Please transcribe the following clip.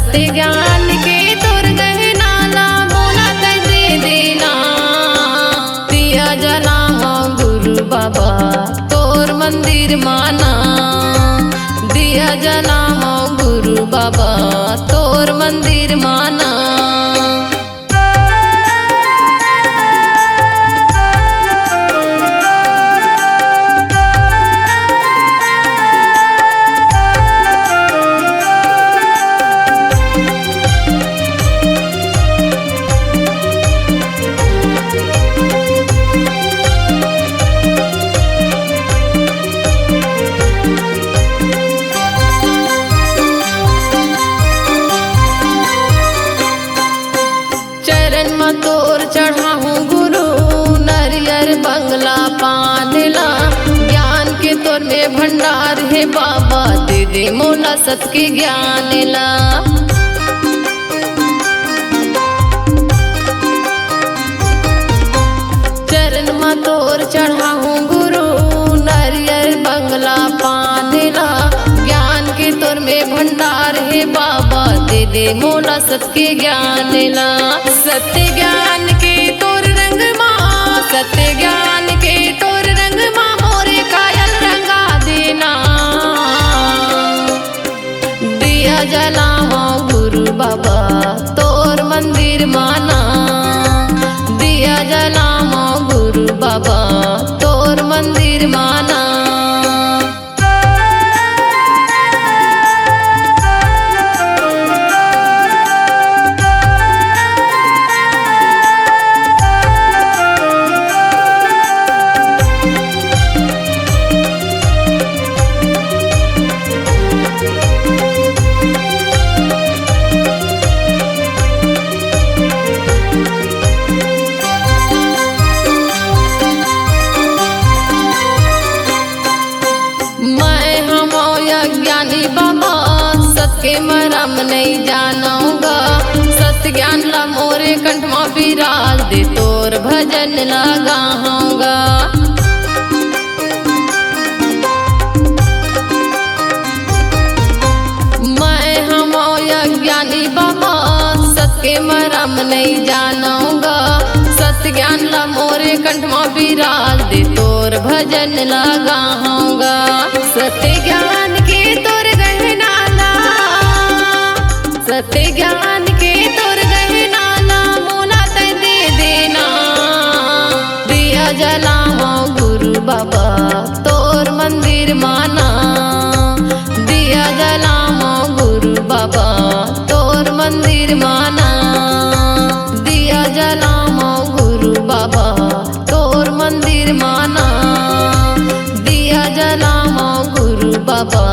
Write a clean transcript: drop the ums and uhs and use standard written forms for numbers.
सत्य ज्ञान के तोर गहना ला मोला तै दे देना। दिया जना हो गुरु बाबा तोर मंदिर माना। दिया जना हो गुरु बाबा तोर मंदिर माना। तोर चढ़ाहूँ गुरु नरियर बंगला पानला। ज्ञान के तोर में भंडार है बाबा दे दे मोला सत के ज्ञान ला। चरण में तोर चढ़ाहूँ गुरु नरियर बंगला पानला। ज्ञान के तोर में भंडार है बाबा दे दे मोला सत के ज्ञान ला। सत्य ज्ञान के तोर रंग माँ, सत्य ज्ञान के तोर रंग माँ मोरे कायल रंगा देना। दिया जला हो गुरु बाबा तोर मंदिर माना। दिया जला हो गुरु बाबा तोर मंदिर माना। ज्ञानी बाबा सत्य मरम नहीं जानूंगा। सत्य ज्ञान ला मोरे कंठ में विराज दे तोर भजन लगाऊंगा। मैं हम ज्ञानी बाबा सत्य मरम नहीं जानूंगा। सत्य ज्ञान ला मोरे कंठ में विराज दे तोर भजन लगाऊंगा। सत्य ज्ञान के तोर गहना ला, सत्य ज्ञान के तोर गहना ला मोला तै दे देना। दिया जला हो गुरु बाबा तोर मंदिर माना। दिया जला हो गुरु बाबा तोर मंदिर माना। दिया जला हो गुरु बाबा तोर मंदिर माना। दिया जला हो गुरु बाबा